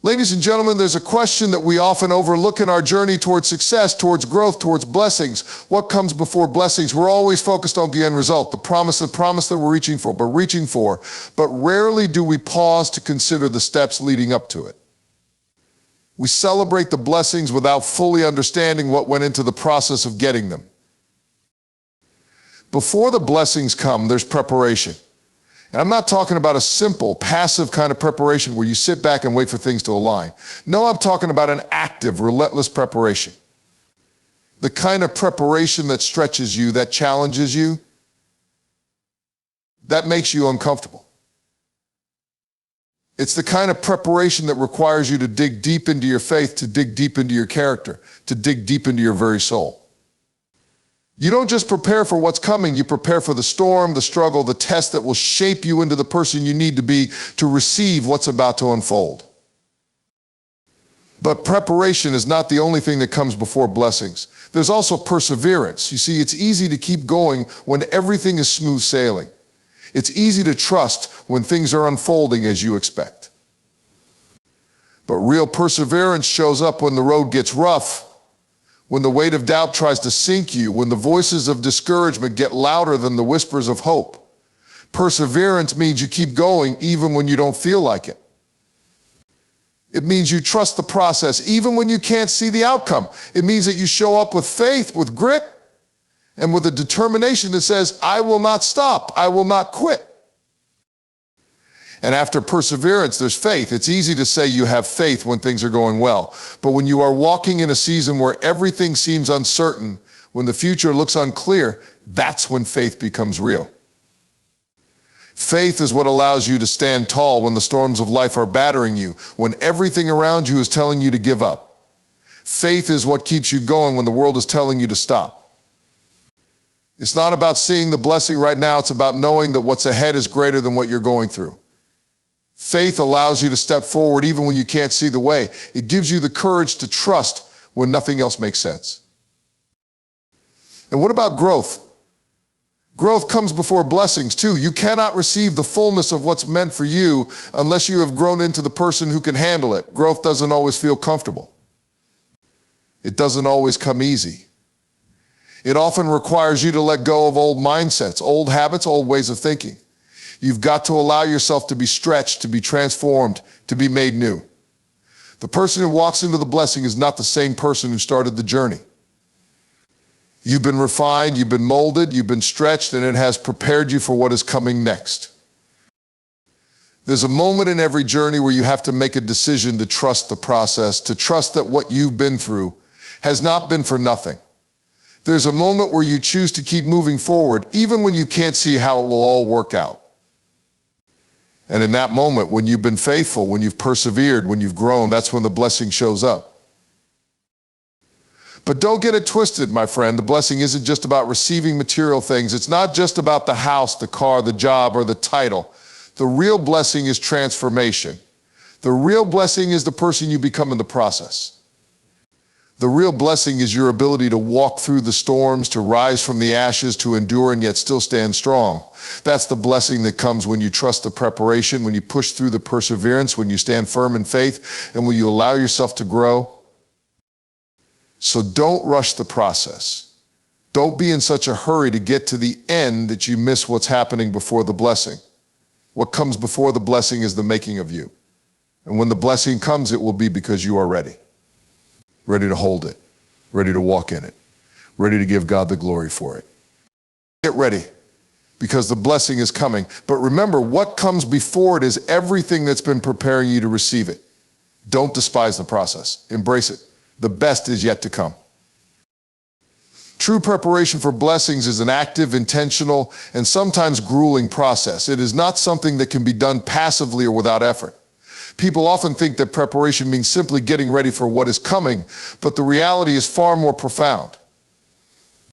Ladies and gentlemen, there's a question that we often overlook in our journey towards success, towards growth, towards blessings. What comes before blessings? We're always focused on the end result, the promise that we're reaching for, but rarely do we pause to consider the steps leading up to it. We celebrate the blessings without fully understanding what went into the process of getting them. Before the blessings come, there's preparation. And I'm not talking about a simple, passive kind of preparation where you sit back and wait for things to align. No, I'm talking about an active, relentless preparation. The kind of preparation that stretches you, that challenges you, that makes you uncomfortable. It's the kind of preparation that requires you to dig deep into your faith, to dig deep into your character, to dig deep into your very soul. You don't just prepare for what's coming, you prepare for the storm, the struggle, the test that will shape you into the person you need to be to receive what's about to unfold. But preparation is not the only thing that comes before blessings. There's also perseverance. You see, it's easy to keep going when everything is smooth sailing. It's easy to trust when things are unfolding as you expect. But real perseverance shows up when the road gets rough, when the weight of doubt tries to sink you, when the voices of discouragement get louder than the whispers of hope. Perseverance means you keep going even when you don't feel like it. It means you trust the process even when you can't see the outcome. It means that you show up with faith, with grit, and with a determination that says, I will not stop, I will not quit. And after perseverance, there's faith. It's easy to say you have faith when things are going well. But when you are walking in a season where everything seems uncertain, when the future looks unclear, that's when faith becomes real. Faith is what allows you to stand tall when the storms of life are battering you, when everything around you is telling you to give up. Faith is what keeps you going when the world is telling you to stop. It's not about seeing the blessing right now. It's about knowing that what's ahead is greater than what you're going through. Faith allows you to step forward even when you can't see the way. It gives you the courage to trust when nothing else makes sense. And what about growth? Growth comes before blessings too. You cannot receive the fullness of what's meant for you unless you have grown into the person who can handle it. Growth doesn't always feel comfortable. It doesn't always come easy. It often requires you to let go of old mindsets, old habits, old ways of thinking. You've got to allow yourself to be stretched, to be transformed, to be made new. The person who walks into the blessing is not the same person who started the journey. You've been refined, you've been molded, you've been stretched, and it has prepared you for what is coming next. There's a moment in every journey where you have to make a decision to trust the process, to trust that what you've been through has not been for nothing. There's a moment where you choose to keep moving forward, even when you can't see how it will all work out. And in that moment, when you've been faithful, when you've persevered, when you've grown, that's when the blessing shows up. But don't get it twisted, my friend. The blessing isn't just about receiving material things. It's not just about the house, the car, the job, or the title. The real blessing is transformation. The real blessing is the person you become in the process. The real blessing is your ability to walk through the storms, to rise from the ashes, to endure and yet still stand strong. That's the blessing that comes when you trust the preparation, when you push through the perseverance, when you stand firm in faith, and when you allow yourself to grow. So don't rush the process. Don't be in such a hurry to get to the end that you miss what's happening before the blessing. What comes before the blessing is the making of you. And when the blessing comes, it will be because you are ready. Ready to hold it, ready to walk in it, ready to give God the glory for it. Get ready, because the blessing is coming. But remember, what comes before it is everything that's been preparing you to receive it. Don't despise the process. Embrace it. The best is yet to come. True preparation for blessings is an active, intentional, and sometimes grueling process. It is not something that can be done passively or without effort. People often think that preparation means simply getting ready for what is coming, but the reality is far more profound.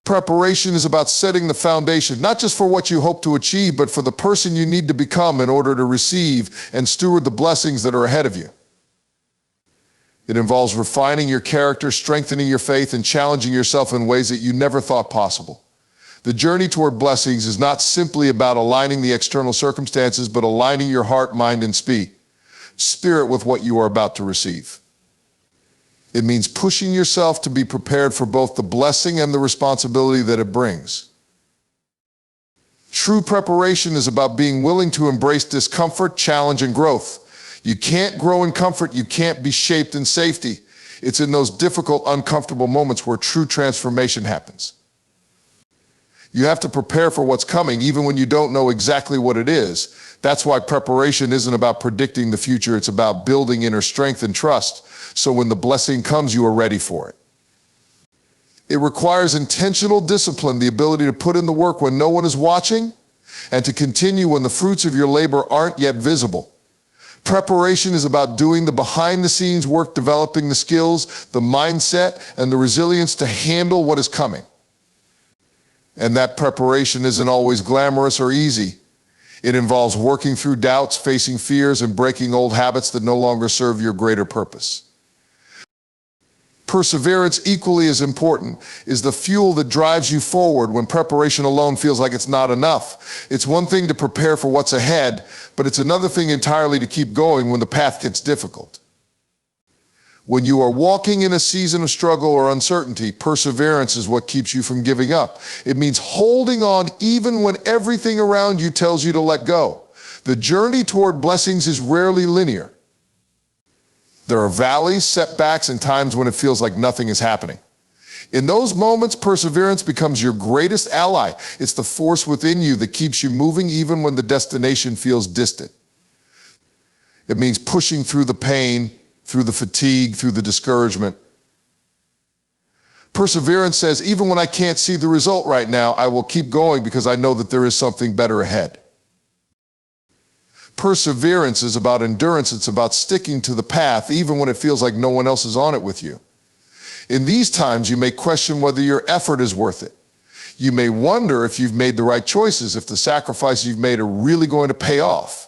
Preparation is about setting the foundation, not just for what you hope to achieve, but for the person you need to become in order to receive and steward the blessings that are ahead of you. It involves refining your character, strengthening your faith, and challenging yourself in ways that you never thought possible. The journey toward blessings is not simply about aligning the external circumstances, but aligning your heart, mind, and speed. spirit with what you are about to receive. It means pushing yourself to be prepared for both the blessing and the responsibility that it brings. True preparation is about being willing to embrace discomfort, challenge, and growth. You can't grow in comfort, you can't be shaped in safety. It's in those difficult, uncomfortable moments where true transformation happens. You have to prepare for what's coming, even when you don't know exactly what it is. That's why preparation isn't about predicting the future, it's about building inner strength and trust, so when the blessing comes, you are ready for it. It requires intentional discipline, the ability to put in the work when no one is watching, and to continue when the fruits of your labor aren't yet visible. Preparation is about doing the behind-the-scenes work, developing the skills, the mindset, and the resilience to handle what is coming. And that preparation isn't always glamorous or easy. It involves working through doubts, facing fears, and breaking old habits that no longer serve your greater purpose. Perseverance, equally as important, is the fuel that drives you forward when preparation alone feels like it's not enough. It's one thing to prepare for what's ahead, but it's another thing entirely to keep going when the path gets difficult. When you are walking in a season of struggle or uncertainty, perseverance is what keeps you from giving up. It means holding on even when everything around you tells you to let go. The journey toward blessings is rarely linear. There are valleys, setbacks, and times when it feels like nothing is happening. In those moments, perseverance becomes your greatest ally. It's the force within you that keeps you moving even when the destination feels distant. It means pushing through the pain, through the fatigue, through the discouragement. Perseverance says, even when I can't see the result right now, I will keep going because I know that there is something better ahead. Perseverance is about endurance. It's about sticking to the path, even when it feels like no one else is on it with you. In these times, you may question whether your effort is worth it. You may wonder if you've made the right choices, if the sacrifices you've made are really going to pay off.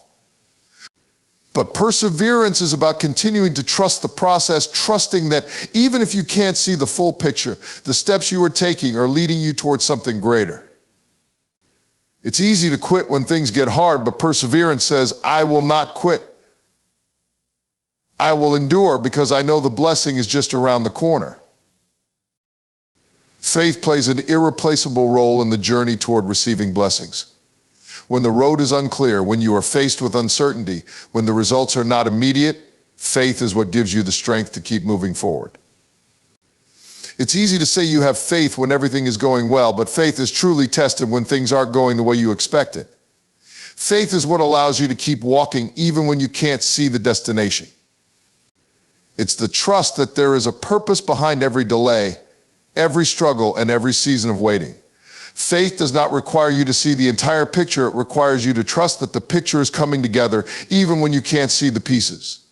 But perseverance is about continuing to trust the process, trusting that even if you can't see the full picture, the steps you are taking are leading you towards something greater. It's easy to quit when things get hard, but perseverance says, I will not quit. I will endure because I know the blessing is just around the corner. Faith plays an irreplaceable role in the journey toward receiving blessings. When the road is unclear, when you are faced with uncertainty, when the results are not immediate, faith is what gives you the strength to keep moving forward. It's easy to say you have faith when everything is going well, but faith is truly tested when things aren't going the way you expect it. Faith is what allows you to keep walking even when you can't see the destination. It's the trust that there is a purpose behind every delay, every struggle, and every season of waiting. Faith does not require you to see the entire picture. It requires you to trust that the picture is coming together even when you can't see the pieces.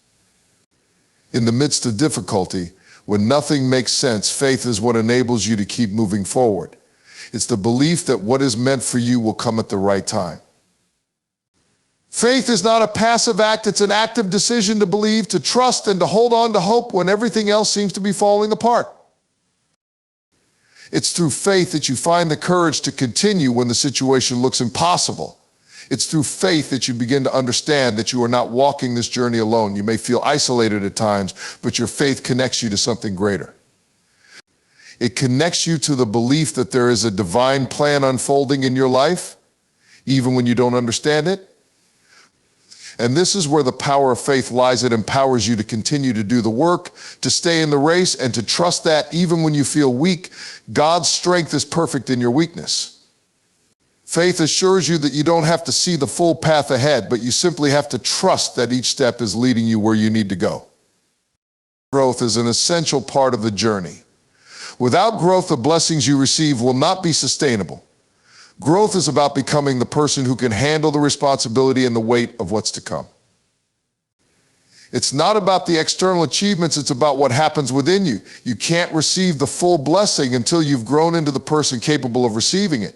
In the midst of difficulty, when nothing makes sense, faith is what enables you to keep moving forward. It's the belief that what is meant for you will come at the right time. Faith is not a passive act, it's an active decision to believe, to trust, and to hold on to hope when everything else seems to be falling apart. It's through faith that you find the courage to continue when the situation looks impossible. It's through faith that you begin to understand that you are not walking this journey alone. You may feel isolated at times, but your faith connects you to something greater. It connects you to the belief that there is a divine plan unfolding in your life, even when you don't understand it. And this is where the power of faith lies. It empowers you to continue to do the work, to stay in the race, and to trust that even when you feel weak, God's strength is perfect in your weakness. Faith assures you that you don't have to see the full path ahead, but you simply have to trust that each step is leading you where you need to go. Growth is an essential part of the journey. Without growth, the blessings you receive will not be sustainable. Growth is about becoming the person who can handle the responsibility and the weight of what's to come. It's not about the external achievements, it's about what happens within you. You can't receive the full blessing until you've grown into the person capable of receiving it.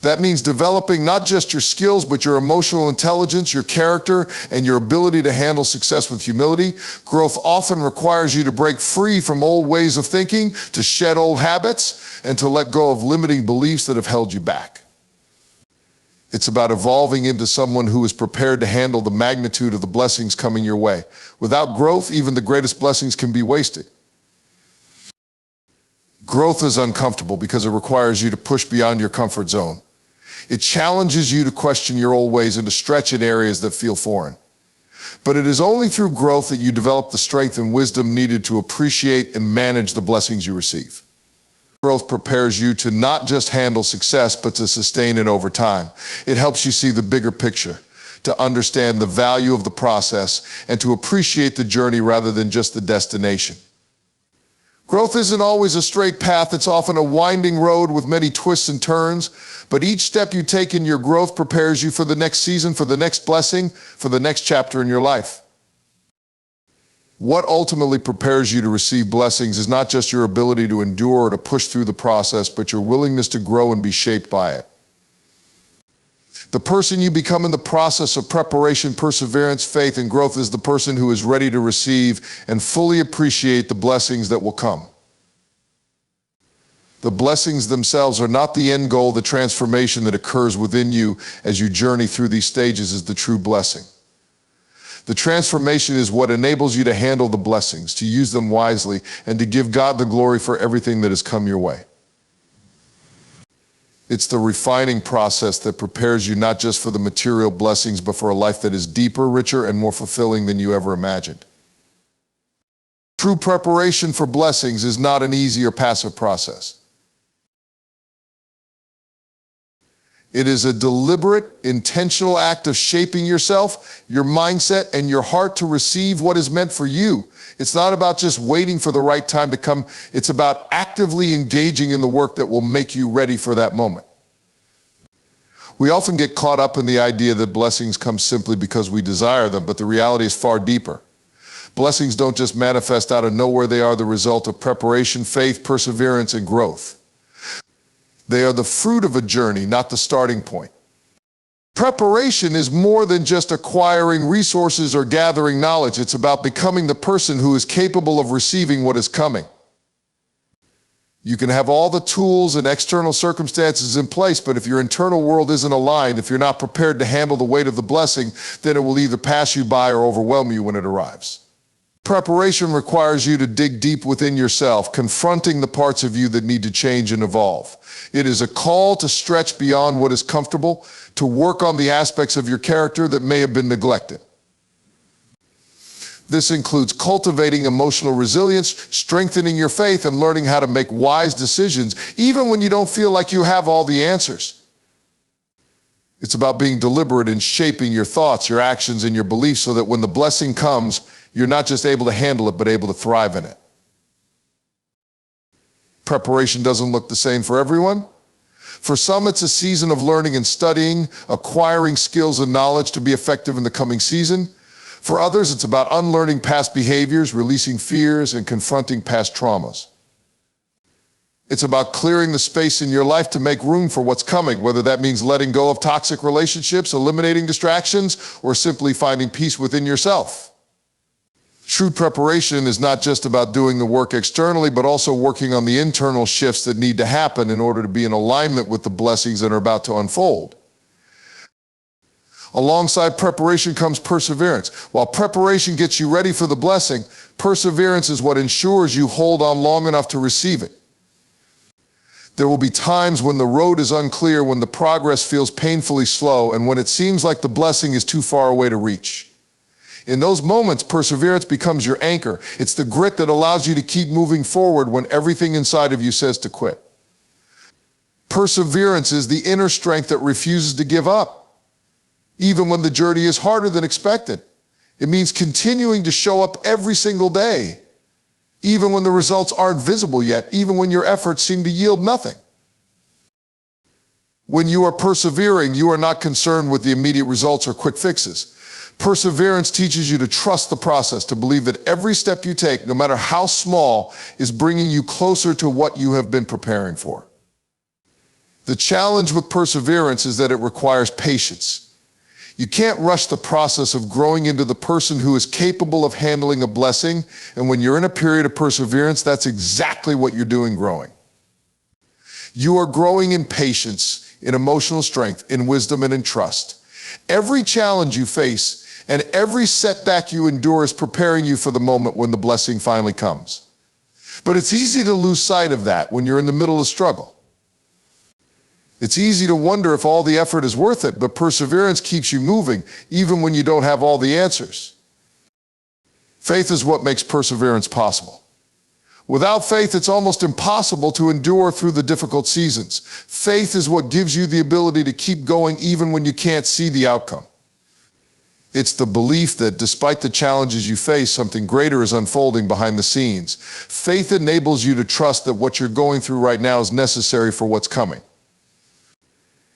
That means developing not just your skills, but your emotional intelligence, your character, and your ability to handle success with humility. Growth often requires you to break free from old ways of thinking, to shed old habits, and to let go of limiting beliefs that have held you back. It's about evolving into someone who is prepared to handle the magnitude of the blessings coming your way. Without growth, even the greatest blessings can be wasted. Growth is uncomfortable because it requires you to push beyond your comfort zone. It challenges you to question your old ways and to stretch in areas that feel foreign. But it is only through growth that you develop the strength and wisdom needed to appreciate and manage the blessings you receive. Growth prepares you to not just handle success, but to sustain it over time. It helps you see the bigger picture, to understand the value of the process, and to appreciate the journey rather than just the destination. Growth isn't always a straight path. It's often a winding road with many twists and turns, but each step you take in your growth prepares you for the next season, for the next blessing, for the next chapter in your life. What ultimately prepares you to receive blessings is not just your ability to endure or to push through the process, but your willingness to grow and be shaped by it. The person you become in the process of preparation, perseverance, faith, and growth is the person who is ready to receive and fully appreciate the blessings that will come. The blessings themselves are not the end goal. The transformation that occurs within you as you journey through these stages is the true blessing. The transformation is what enables you to handle the blessings, to use them wisely, and to give God the glory for everything that has come your way. It's the refining process that prepares you not just for the material blessings, but for a life that is deeper, richer, and more fulfilling than you ever imagined. True preparation for blessings is not an easy or passive process. It is a deliberate, intentional act of shaping yourself, your mindset, and your heart to receive what is meant for you. It's not about just waiting for the right time to come. It's about actively engaging in the work that will make you ready for that moment. We often get caught up in the idea that blessings come simply because we desire them, but the reality is far deeper. Blessings don't just manifest out of nowhere. They are the result of preparation, faith, perseverance, and growth. They are the fruit of a journey, not the starting point. Preparation is more than just acquiring resources or gathering knowledge. It's about becoming the person who is capable of receiving what is coming. You can have all the tools and external circumstances in place, but if your internal world isn't aligned, if you're not prepared to handle the weight of the blessing, then it will either pass you by or overwhelm you when it arrives. Preparation requires you to dig deep within yourself, confronting the parts of you that need to change and evolve. It is a call to stretch beyond what is comfortable, to work on the aspects of your character that may have been neglected. This includes cultivating emotional resilience, strengthening your faith, and learning how to make wise decisions, even when you don't feel like you have all the answers. It's about being deliberate in shaping your thoughts, your actions, and your beliefs so that when the blessing comes, you're not just able to handle it, but able to thrive in it. Preparation doesn't look the same for everyone. For some, it's a season of learning and studying, acquiring skills and knowledge to be effective in the coming season. For others, it's about unlearning past behaviors, releasing fears, and confronting past traumas. It's about clearing the space in your life to make room for what's coming, whether that means letting go of toxic relationships, eliminating distractions, or simply finding peace within yourself. True preparation is not just about doing the work externally, but also working on the internal shifts that need to happen in order to be in alignment with the blessings that are about to unfold. Alongside preparation comes perseverance. While preparation gets you ready for the blessing, perseverance is what ensures you hold on long enough to receive it. There will be times when the road is unclear, when the progress feels painfully slow, and when it seems like the blessing is too far away to reach. In those moments, perseverance becomes your anchor. It's the grit that allows you to keep moving forward when everything inside of you says to quit. Perseverance is the inner strength that refuses to give up, even when the journey is harder than expected. It means continuing to show up every single day, even when the results aren't visible yet, even when your efforts seem to yield nothing. When you are persevering, you are not concerned with the immediate results or quick fixes. Perseverance teaches you to trust the process, to believe that every step you take, no matter how small, is bringing you closer to what you have been preparing for. The challenge with perseverance is that it requires patience. You can't rush the process of growing into the person who is capable of handling a blessing, and when you're in a period of perseverance, that's exactly what you're doing growing. You are growing in patience, in emotional strength, in wisdom, and in trust. Every challenge you face and every setback you endure is preparing you for the moment when the blessing finally comes. But it's easy to lose sight of that when you're in the middle of struggle. It's easy to wonder if all the effort is worth it, but perseverance keeps you moving, even when you don't have all the answers. Faith is what makes perseverance possible. Without faith, it's almost impossible to endure through the difficult seasons. Faith is what gives you the ability to keep going even when you can't see the outcome. It's the belief that despite the challenges you face, something greater is unfolding behind the scenes. Faith enables you to trust that what you're going through right now is necessary for what's coming.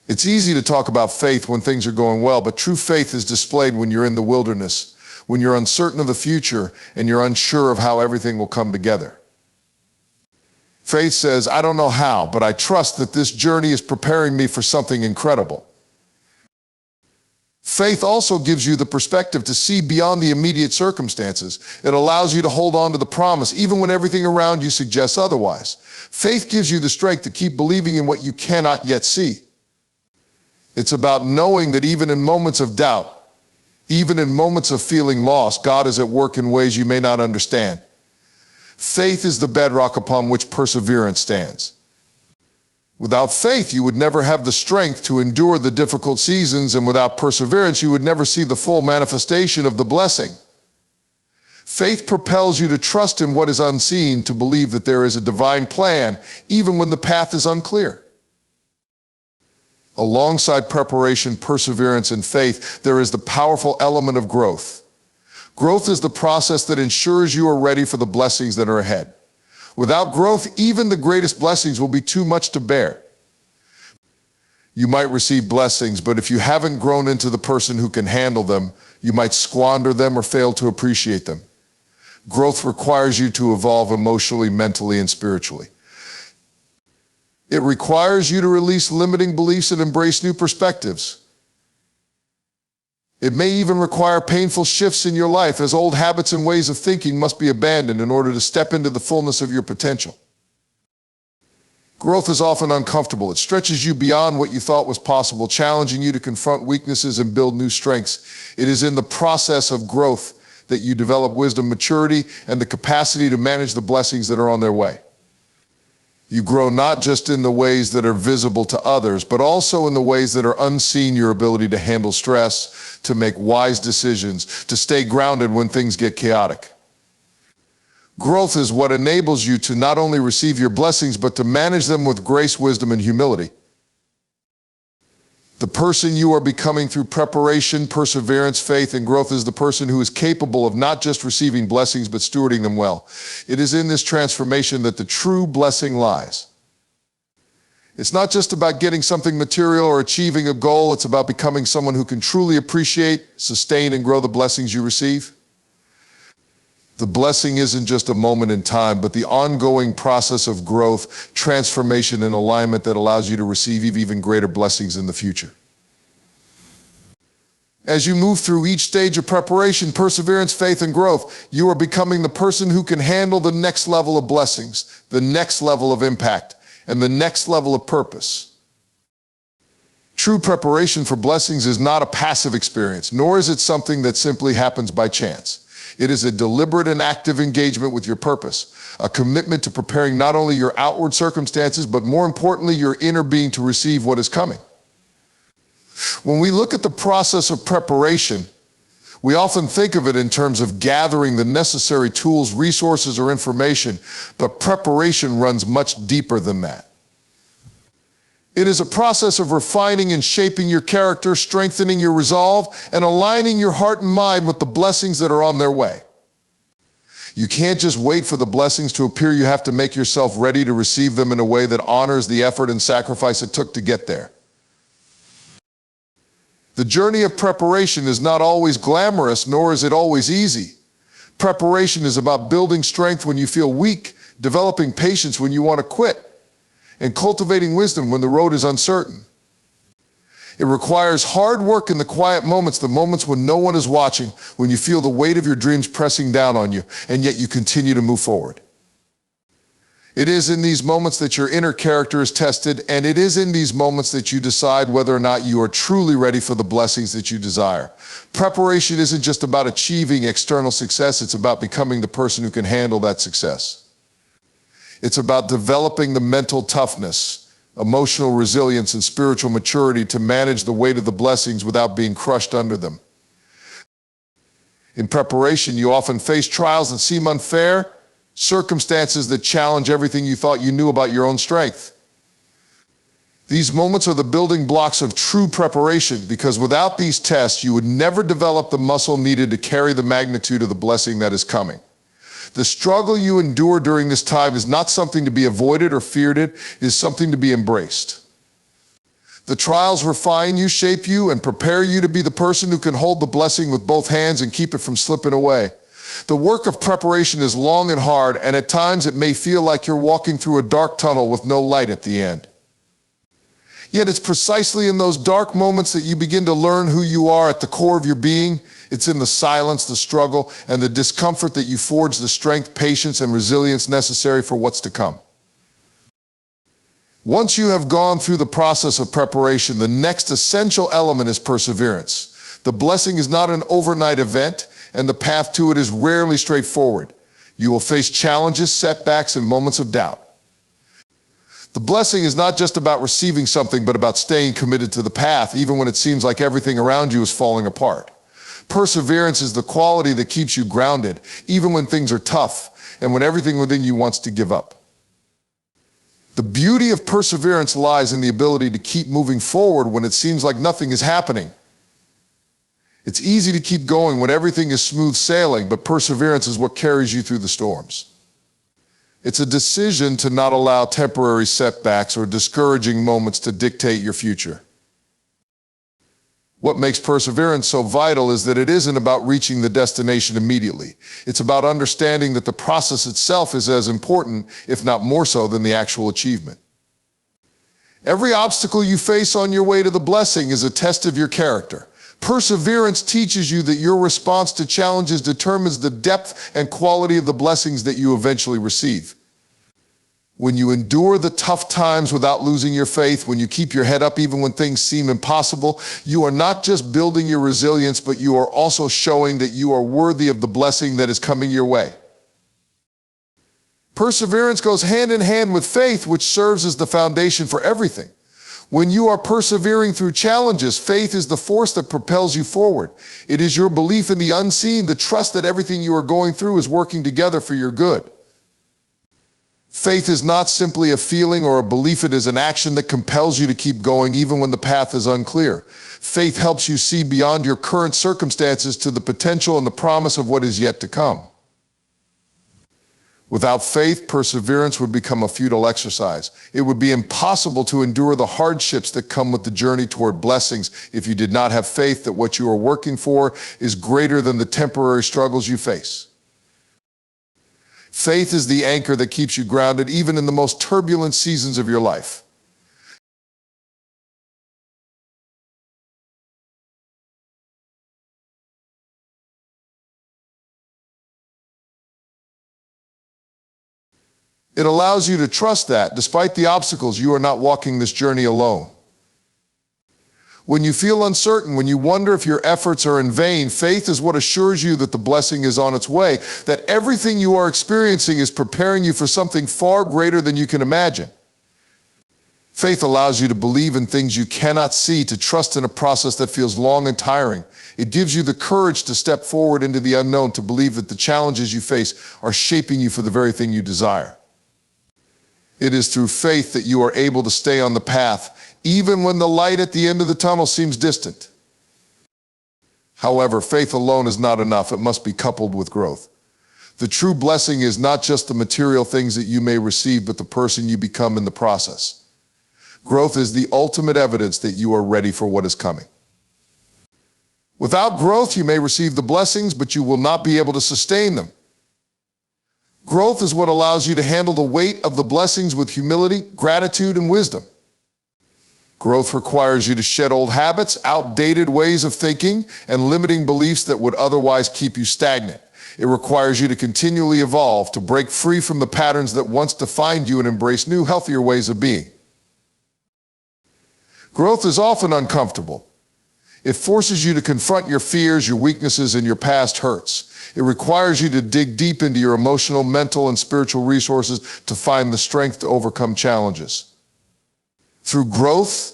It's easy to talk about faith when things are going well, but true faith is displayed when you're in the wilderness, when you're uncertain of the future and you're unsure of how everything will come together. Faith says, I don't know how, but I trust that this journey is preparing me for something incredible. Faith also gives you the perspective to see beyond the immediate circumstances. It allows you to hold on to the promise, even when everything around you suggests otherwise. Faith gives you the strength to keep believing in what you cannot yet see. It's about knowing that even in moments of doubt, even in moments of feeling lost, God is at work in ways you may not understand. Faith is the bedrock upon which perseverance stands. Without faith, you would never have the strength to endure the difficult seasons, and without perseverance, you would never see the full manifestation of the blessing. Faith propels you to trust in what is unseen, to believe that there is a divine plan, even when the path is unclear. Alongside preparation, perseverance, and faith, there is the powerful element of growth. Growth is the process that ensures you are ready for the blessings that are ahead. Without growth, even the greatest blessings will be too much to bear. You might receive blessings, but if you haven't grown into the person who can handle them, you might squander them or fail to appreciate them. Growth requires you to evolve emotionally, mentally, and spiritually. It requires you to release limiting beliefs and embrace new perspectives. It may even require painful shifts in your life, as old habits and ways of thinking must be abandoned in order to step into the fullness of your potential. Growth is often uncomfortable. It stretches you beyond what you thought was possible, challenging you to confront weaknesses and build new strengths. It is in the process of growth that you develop wisdom, maturity, and the capacity to manage the blessings that are on their way. You grow not just in the ways that are visible to others, but also in the ways that are unseen. Your ability to handle stress, to make wise decisions, to stay grounded when things get chaotic. Growth is what enables you to not only receive your blessings, but to manage them with grace, wisdom, and humility. The person you are becoming through preparation, perseverance, faith, and growth is the person who is capable of not just receiving blessings, but stewarding them well. It is in this transformation that the true blessing lies. It's not just about getting something material or achieving a goal. It's about becoming someone who can truly appreciate, sustain, and grow the blessings you receive. The blessing isn't just a moment in time, but the ongoing process of growth, transformation, and alignment that allows you to receive even greater blessings in the future. As you move through each stage of preparation, perseverance, faith, and growth, you are becoming the person who can handle the next level of blessings, the next level of impact, and the next level of purpose. True preparation for blessings is not a passive experience, nor is it something that simply happens by chance. It is a deliberate and active engagement with your purpose, a commitment to preparing not only your outward circumstances, but more importantly, your inner being to receive what is coming. When we look at the process of preparation, we often think of it in terms of gathering the necessary tools, resources, or information, but preparation runs much deeper than that. It is a process of refining and shaping your character, strengthening your resolve, and aligning your heart and mind with the blessings that are on their way. You can't just wait for the blessings to appear. You have to make yourself ready to receive them in a way that honors the effort and sacrifice it took to get there. The journey of preparation is not always glamorous, nor is it always easy. Preparation is about building strength when you feel weak, developing patience when you want to quit, and cultivating wisdom when the road is uncertain. It requires hard work in the quiet moments, the moments when no one is watching, when you feel the weight of your dreams pressing down on you, and yet you continue to move forward. It is in these moments that your inner character is tested, and it is in these moments that you decide whether or not you are truly ready for the blessings that you desire. Preparation isn't just about achieving external success, it's about becoming the person who can handle that success. It's about developing the mental toughness, emotional resilience, and spiritual maturity to manage the weight of the blessings without being crushed under them. In preparation, you often face trials that seem unfair, circumstances that challenge everything you thought you knew about your own strength. These moments are the building blocks of true preparation, because without these tests, you would never develop the muscle needed to carry the magnitude of the blessing that is coming. The struggle you endure during this time is not something to be avoided or feared, it is something to be embraced. The trials refine you, shape you, and prepare you to be the person who can hold the blessing with both hands and keep it from slipping away. The work of preparation is long and hard, and at times it may feel like you're walking through a dark tunnel with no light at the end. Yet it's precisely in those dark moments that you begin to learn who you are at the core of your being. It's in the silence, the struggle, and the discomfort that you forge the strength, patience, and resilience necessary for what's to come. Once you have gone through the process of preparation, the next essential element is perseverance. The blessing is not an overnight event, and the path to it is rarely straightforward. You will face challenges, setbacks, and moments of doubt. The blessing is not just about receiving something, but about staying committed to the path, even when it seems like everything around you is falling apart. Perseverance is the quality that keeps you grounded, even when things are tough, and when everything within you wants to give up. The beauty of perseverance lies in the ability to keep moving forward when it seems like nothing is happening. It's easy to keep going when everything is smooth sailing, but perseverance is what carries you through the storms. It's a decision to not allow temporary setbacks or discouraging moments to dictate your future. What makes perseverance so vital is that it isn't about reaching the destination immediately. It's about understanding that the process itself is as important, if not more so, than the actual achievement. Every obstacle you face on your way to the blessing is a test of your character. Perseverance teaches you that your response to challenges determines the depth and quality of the blessings that you eventually receive. When you endure the tough times without losing your faith, when you keep your head up even when things seem impossible, you are not just building your resilience, but you are also showing that you are worthy of the blessing that is coming your way. Perseverance goes hand in hand with faith, which serves as the foundation for everything. When you are persevering through challenges, faith is the force that propels you forward. It is your belief in the unseen, the trust that everything you are going through is working together for your good. Faith is not simply a feeling or a belief, it is an action that compels you to keep going even when the path is unclear. Faith helps you see beyond your current circumstances to the potential and the promise of what is yet to come. Without faith, perseverance would become a futile exercise. It would be impossible to endure the hardships that come with the journey toward blessings if you did not have faith that what you are working for is greater than the temporary struggles you face. Faith is the anchor that keeps you grounded even in the most turbulent seasons of your life. It allows you to trust that, despite the obstacles, you are not walking this journey alone. When you feel uncertain, when you wonder if your efforts are in vain, faith is what assures you that the blessing is on its way, that everything you are experiencing is preparing you for something far greater than you can imagine. Faith allows you to believe in things you cannot see, to trust in a process that feels long and tiring. It gives you the courage to step forward into the unknown, to believe that the challenges you face are shaping you for the very thing you desire. It is through faith that you are able to stay on the path, even when the light at the end of the tunnel seems distant. However, faith alone is not enough. It must be coupled with growth. The true blessing is not just the material things that you may receive, but the person you become in the process. Growth is the ultimate evidence that you are ready for what is coming. Without growth, you may receive the blessings, but you will not be able to sustain them. Growth is what allows you to handle the weight of the blessings with humility, gratitude, and wisdom. Growth requires you to shed old habits, outdated ways of thinking, and limiting beliefs that would otherwise keep you stagnant. It requires you to continually evolve, to break free from the patterns that once defined you and embrace new, healthier ways of being. Growth is often uncomfortable. It forces you to confront your fears, your weaknesses, and your past hurts. It requires you to dig deep into your emotional, mental, and spiritual resources to find the strength to overcome challenges. Through growth,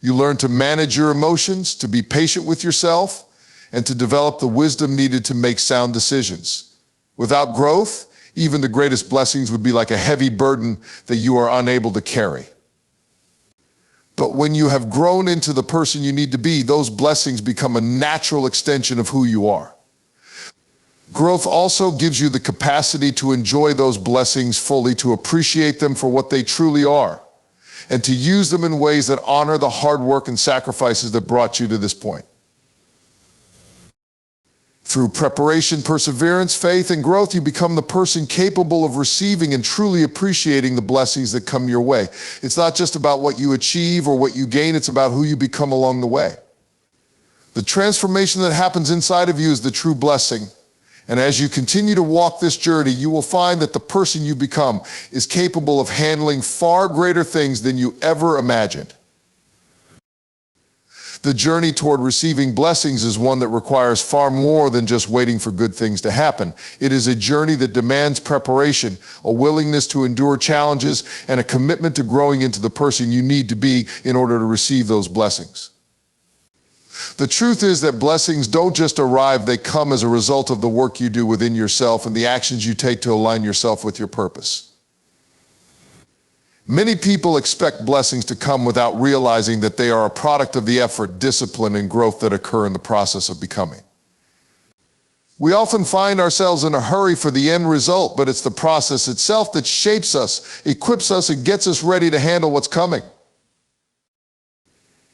you learn to manage your emotions, to be patient with yourself, and to develop the wisdom needed to make sound decisions. Without growth, even the greatest blessings would be like a heavy burden that you are unable to carry. But when you have grown into the person you need to be, those blessings become a natural extension of who you are. Growth also gives you the capacity to enjoy those blessings fully, to appreciate them for what they truly are, and to use them in ways that honor the hard work and sacrifices that brought you to this point. Through preparation, perseverance, faith, and growth, you become the person capable of receiving and truly appreciating the blessings that come your way. It's not just about what you achieve or what you gain, it's about who you become along the way. The transformation that happens inside of you is the true blessing. And as you continue to walk this journey, you will find that the person you become is capable of handling far greater things than you ever imagined. The journey toward receiving blessings is one that requires far more than just waiting for good things to happen. It is a journey that demands preparation, a willingness to endure challenges, and a commitment to growing into the person you need to be in order to receive those blessings. The truth is that blessings don't just arrive, they come as a result of the work you do within yourself and the actions you take to align yourself with your purpose. Many people expect blessings to come without realizing that they are a product of the effort, discipline, and growth that occur in the process of becoming. We often find ourselves in a hurry for the end result, but it's the process itself that shapes us, equips us, and gets us ready to handle what's coming.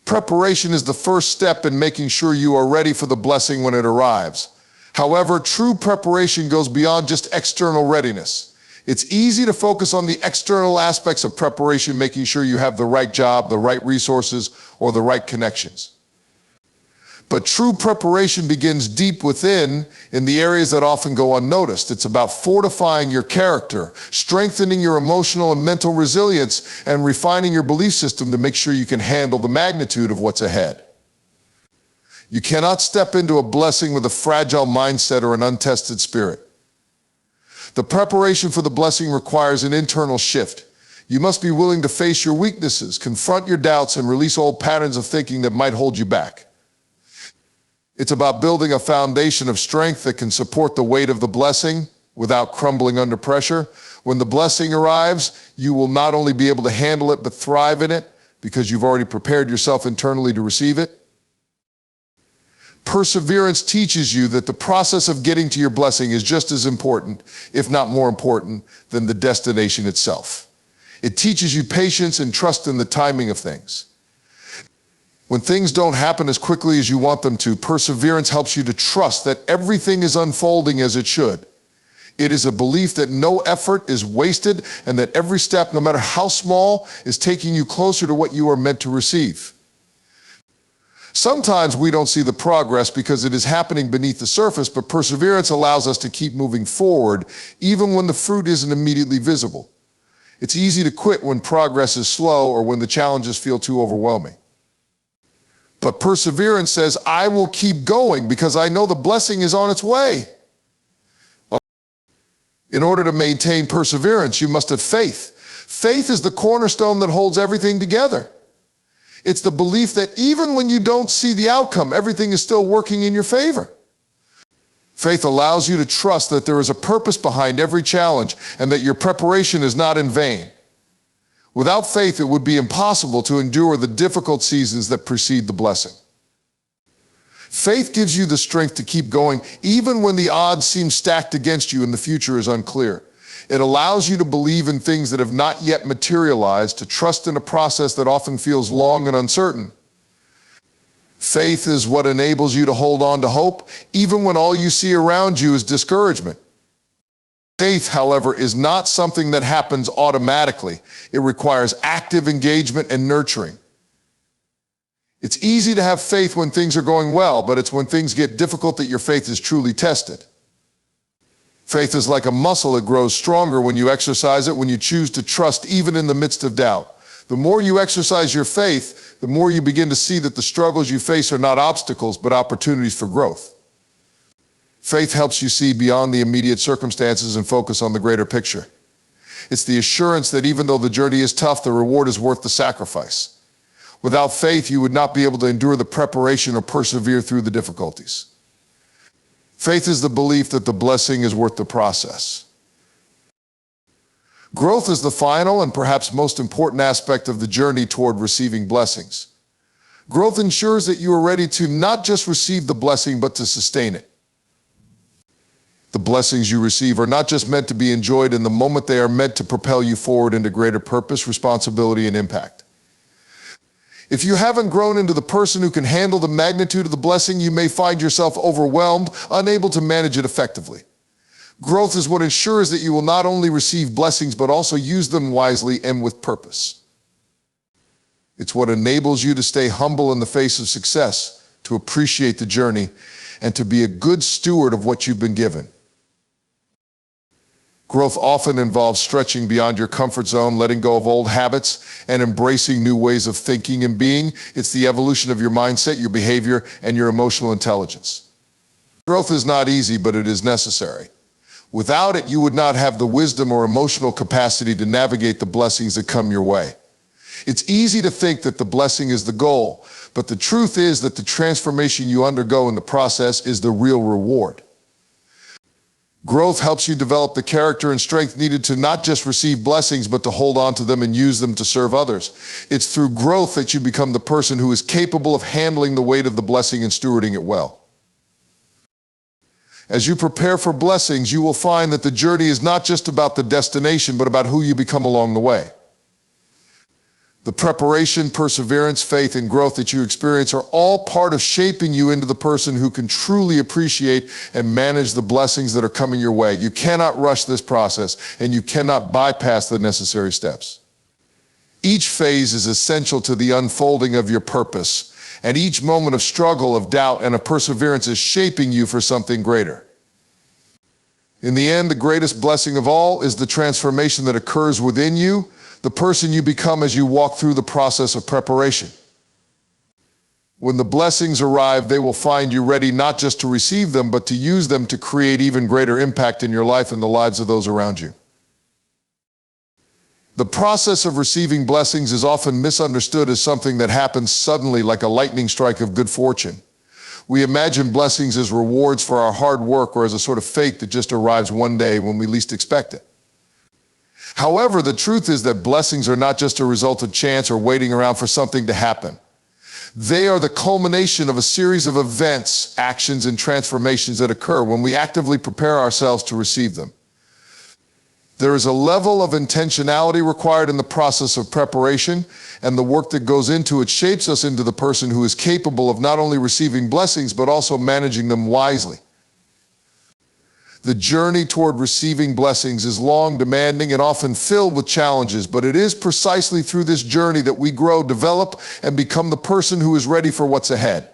Preparation is the first step in making sure you are ready for the blessing when it arrives. However, true preparation goes beyond just external readiness. It's easy to focus on the external aspects of preparation, making sure you have the right job, the right resources, or the right connections. But true preparation begins deep within, in the areas that often go unnoticed. It's about fortifying your character, strengthening your emotional and mental resilience, and refining your belief system to make sure you can handle the magnitude of what's ahead. You cannot step into a blessing with a fragile mindset or an untested spirit. The preparation for the blessing requires an internal shift. You must be willing to face your weaknesses, confront your doubts, and release old patterns of thinking that might hold you back. It's about building a foundation of strength that can support the weight of the blessing without crumbling under pressure. When the blessing arrives, you will not only be able to handle it, but thrive in it because you've already prepared yourself internally to receive it. Perseverance teaches you that the process of getting to your blessing is just as important, if not more important, than the destination itself. It teaches you patience and trust in the timing of things. When things don't happen as quickly as you want them to, perseverance helps you to trust that everything is unfolding as it should. It is a belief that no effort is wasted and that every step, no matter how small, is taking you closer to what you are meant to receive. Sometimes we don't see the progress because it is happening beneath the surface, but perseverance allows us to keep moving forward even when the fruit isn't immediately visible. It's easy to quit when progress is slow or when the challenges feel too overwhelming. But perseverance says, I will keep going because I know the blessing is on its way. In order to maintain perseverance, you must have faith. Faith is the cornerstone that holds everything together. It's the belief that even when you don't see the outcome, everything is still working in your favor. Faith allows you to trust that there is a purpose behind every challenge and that your preparation is not in vain. Without faith, it would be impossible to endure the difficult seasons that precede the blessing. Faith gives you the strength to keep going even when the odds seem stacked against you and the future is unclear. It allows you to believe in things that have not yet materialized, to trust in a process that often feels long and uncertain. Faith is what enables you to hold on to hope even when all you see around you is discouragement. Faith, however, is not something that happens automatically. It requires active engagement and nurturing. It's easy to have faith when things are going well, but it's when things get difficult that your faith is truly tested. Faith is like a muscle. It grows stronger when you exercise it, when you choose to trust even in the midst of doubt. The more you exercise your faith, the more you begin to see that the struggles you face are not obstacles, but opportunities for growth. Faith helps you see beyond the immediate circumstances and focus on the greater picture. It's the assurance that even though the journey is tough, the reward is worth the sacrifice. Without faith, you would not be able to endure the preparation or persevere through the difficulties. Faith is the belief that the blessing is worth the process. Growth is the final and perhaps most important aspect of the journey toward receiving blessings. Growth ensures that you are ready to not just receive the blessing, but to sustain it. The blessings you receive are not just meant to be enjoyed in the moment, they are meant to propel you forward into greater purpose, responsibility, and impact. If you haven't grown into the person who can handle the magnitude of the blessing, you may find yourself overwhelmed, unable to manage it effectively. Growth is what ensures that you will not only receive blessings, but also use them wisely and with purpose. It's what enables you to stay humble in the face of success, to appreciate the journey, and to be a good steward of what you've been given. Growth often involves stretching beyond your comfort zone, letting go of old habits, and embracing new ways of thinking and being. It's the evolution of your mindset, your behavior, and your emotional intelligence. Growth is not easy, but it is necessary. Without it, you would not have the wisdom or emotional capacity to navigate the blessings that come your way. It's easy to think that the blessing is the goal, but the truth is that the transformation you undergo in the process is the real reward. Growth helps you develop the character and strength needed to not just receive blessings, but to hold on to them and use them to serve others. It's through growth that you become the person who is capable of handling the weight of the blessing and stewarding it well. As you prepare for blessings, you will find that the journey is not just about the destination, but about who you become along the way. The preparation, perseverance, faith, and growth that you experience are all part of shaping you into the person who can truly appreciate and manage the blessings that are coming your way. You cannot rush this process, and you cannot bypass the necessary steps. Each phase is essential to the unfolding of your purpose, and each moment of struggle, of doubt, and of perseverance is shaping you for something greater. In the end, the greatest blessing of all is the transformation that occurs within you, the person you become as you walk through the process of preparation. When the blessings arrive, they will find you ready not just to receive them, but to use them to create even greater impact in your life and the lives of those around you. The process of receiving blessings is often misunderstood as something that happens suddenly, like a lightning strike of good fortune. We imagine blessings as rewards for our hard work or as a sort of fate that just arrives one day when we least expect it. However, the truth is that blessings are not just a result of chance or waiting around for something to happen. They are the culmination of a series of events, actions, and transformations that occur when we actively prepare ourselves to receive them. There is a level of intentionality required in the process of preparation, and the work that goes into it shapes us into the person who is capable of not only receiving blessings, but also managing them wisely. The journey toward receiving blessings is long, demanding, and often filled with challenges, but it is precisely through this journey that we grow, develop, and become the person who is ready for what's ahead.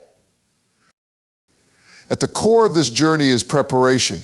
At the core of this journey is preparation.